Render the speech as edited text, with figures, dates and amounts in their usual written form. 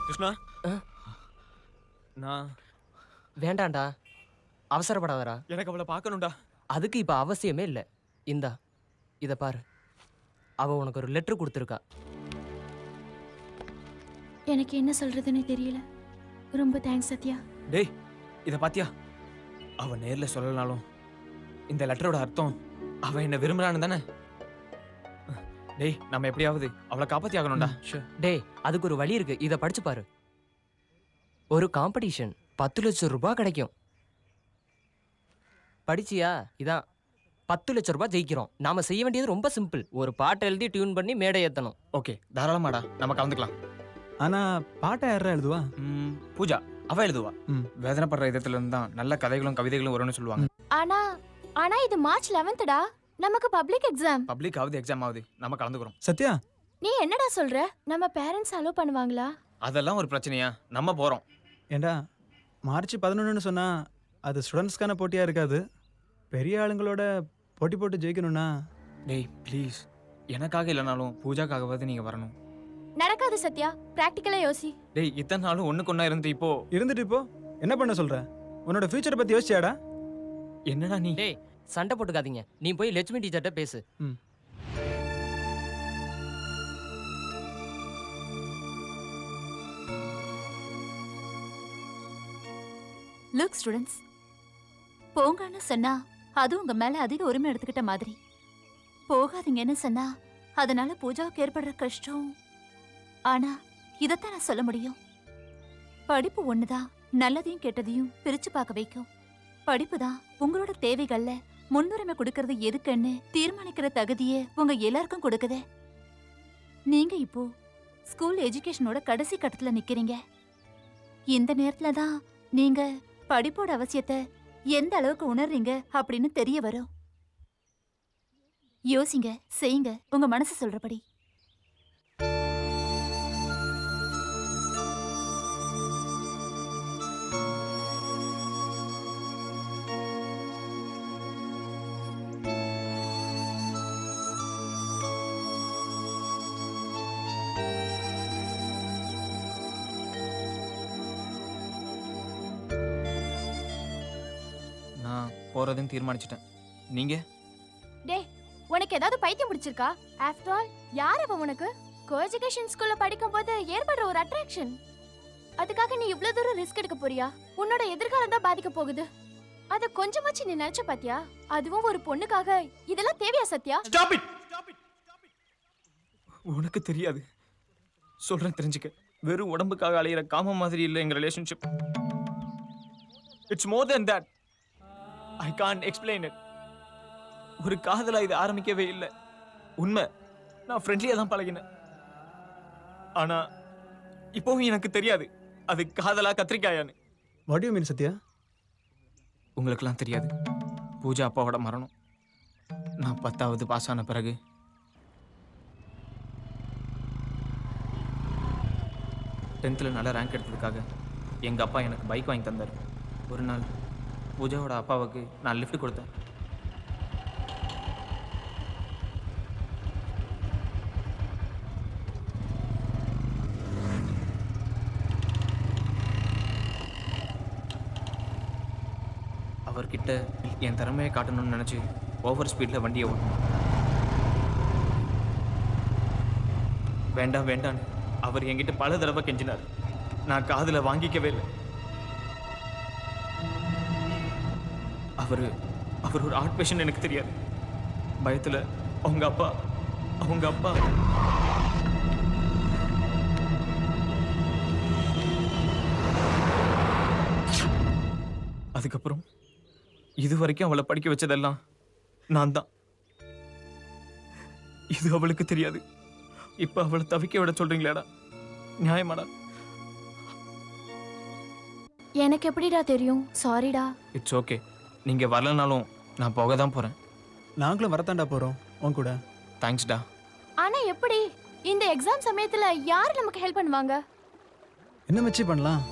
கிருஷ்ணா நான் வேண்டாம்டா, அவசரப்படாதடா. எனக்கு அவளை பார்க்கணும்டா. அதுக்கு இப்ப அவசியமே இல்லை. இந்தா இத பாரு, அவ உனக்கு ஒரு லெட்டர் கொடுத்துருக்கா. எனக்கு என்ன சொல்றதுன்னு தெரியல. ரொம்ப தேங்க்ஸ் சத்யா. டேய் இதை பாத்தியா? அவ நேர்ல சொல்லலனாலும் இந்த லெட்டரோட அர்த்தம் அவ என்ன விரும்புறான்னு தானே. டேய் நம்ம எப்படியாவது அவளை காப்பாத்தி ஆகணும்டா. டேய் அதுக்கு ஒரு வழி இருக்கு, இத படிச்சு பாரு. ஒரு காம்படிஷன் 10 லட்சம் ரூபாய் கிடைக்கும். படிச்சியா? இதான் 10 லட்சம் ரூபாய் ஜெயிக்கிறோம். நாம செய்ய வேண்டியது ரொம்ப சிம்பிள். ஒரு பாட்டை எழுதி டியூன் பண்ணி மேடை ஏத்தணும். ஓகே தாராளமாடா, நம்ம கலந்துக்கலாம். ஆனா பாட்டை யாரா எழுதுவா? பூஜா அவ எழுதுவா. வேதனைப்படுற இதத்துல இருந்து தான் நல்ல கதைகளும் கவிதைகளும் வரும்னு சொல்லுவாங்க. ஆனா ஆனா இது மார்ச் 11டா. நமக்கு பப்ளிக் எக்ஸாம். பப்ளிக் ஆகுது, எக்ஸாம் ஆகுது, நம்ம கலந்துக்கிறோம். சத்யா, நீ என்னடா சொல்ற? நம்ம பேரண்ட்ஸ் அலோ பண்ணுவாங்களா? அதெல்லாம் ஒரு பிரச்சனையா? நம்ம போறோம். ஏண்டா மார்ச் 11ன்னு சொன்னா அது ஸ்டூடெண்ட்ஸ்க்கான போட்டியா இருக்காது. பெரிய ஆளுங்களோட போட்டி போட்டு ஜெயிக்கணும்னா. டேய் ப்ளீஸ், எனக்காக இல்லைனாலும் பூஜாக்காகவாது நீங்க வரணும். நடக்காது சத்யா, பிராக்டிகலா யோசி. டேய் இத்தனை நாளும் ஒண்ணுக்கு ஒண்ணா இருந்து இப்போ இப்போ என்ன பண்ண சொல்ற? உன்னோட ஃபியூச்சரை பத்தி யோசிச்சியாடா? என்னடா நீ? டேய் சண்டை போட்டுக்காதீங்க, நீ போய் லட்சுமி டீச்சர்ட்ட பேசு. லுக் ஸ்டூடெண்ட்ஸ், போங்கன்னு சொன்னா அது உங்க மேல அதிக உரிமை எடுத்துக்கிட்ட மாதிரி. போகாதீங்கன்னு சொன்னா அதனால பூஜாவுக்கு ஏற்படுற கஷ்டம். ஆனா இதத்தான் நான் சொல்ல முடியும். படிப்பு ஒண்ணுதான் நல்லதையும் கெட்டதையும் பிரிச்சு பார்க்க வைக்கும். படிப்பு தான் உங்களோட தேவைகள்ல முன்னுரிமை கொடுக்கறது எதுக்குன்னு தீர்மானிக்கிற தகுதியை உங்க எல்லாருக்கும் கொடுக்குது. நீங்க இப்போ ஸ்கூல் எஜுகேஷனோட கடைசி கட்டத்துல நிக்கிறீங்க. இந்த நேரத்துல தான் நீங்க படிப்போட அவசியத்தை எந்த அளவுக்கு உணர்றீங்க அப்படின்னு தெரிய வரும். யோசிங்க, செய்யுங்க, உங்க மனசு சொல்றபடி. நான் போறதுன்னு தீர்மானிச்சிட்டேன். நீங்க? டேய் உனக்கு ஏதாவது பைத்தியம் பிடிச்சிருக்கா? ஆஃப்டர் ஆல் யார் அவ உனக்கு? கோ எஜுகேஷன் ஸ்கூல்ல படிக்கும்போது ஏற்படுற ஒரு அட்ராக்ஷன். அதுக்காக நீ இவ்ளோ தூரம் ரிஸ்க் எடுக்க போறியா? உன்னோட எதிர்காலம் தான் பாதிக்க போகுது. அத கொஞ்சமாச்சு நீ நினைச்ச பாத்தியா? அதுவும் ஒரு பொண்ணுக்காக இதெல்லாம் தேவையா சத்யா? Stop it. உனக்கு தெரியாது, சொல்றேன் தெரிஞ்சுக்க. வெறும் உடம்புக்காக அலையிற காம மாதிரி இல்லை எங்க relationship. It's more then that. I can't explain it. ஒரு காதலா இது ஆரம்பிக்கவே இல்லை. உண்மை, நான் ஃப்ரெண்ட்லியா தான் பழகினேன். ஆனா இப்போவும் எனக்கு தெரியாது அது காதலா கத்திரிக்காயான்னு. What you mean Sathya? உங்களுக்கெல்லாம் தெரியாது, பூஜா அப்பாவோட மரணம் நான் 10வது பாஸ் ஆன பிறகு 10th நல்ல ரேங்க் எடுத்ததுக்காக எங்கள் அப்பா எனக்கு பைக் வாங்கி தந்தார். ஒரு நாள் பூஜாவோட அப்பாவுக்கு நான் லிஃப்ட் கொடுத்தேன். அவர்கிட்ட என் திறமையை காட்டணும்னு நினச்சி ஓவர் ஸ்பீடில் வண்டியை ஓட்டணும். வேண்டாம் வேண்டான்னு அவர் என்கிட்ட பல தடவை கெஞ்சினார். நான் காதுல வாங்கிக்கவே இல்லை. அவர் ஒரு ஆர்ட் பேஷன் எனக்கு தெரியாது. பயத்தில் அவங்க அப்பா அதுக்கப்புறம் இது வரைக்கும் அவளை படிக்க வச்சதெல்லாம் நான் தான். இது அவளுக்கு தெரியாது. இப்ப அவளை தவிக்க விட சொல்றீங்களாடா? நியாயமாடா? எனக்கு எப்படிடா தெரியும்? சாரிடா. இட்ஸ் ஓகே, நீங்க வரலனாலும் நான் போக தான் போறேன். நாங்களும் வரத்தாண்டா போறோம் உன் கூட. தேங்க்ஸ்டா. ஆனா எப்படி? இந்த எக்ஸாம் சமயத்துல யாரு நமக்கு ஹெல்ப் பண்ணுவாங்க? என்ன மச்சி பண்ணலாம்?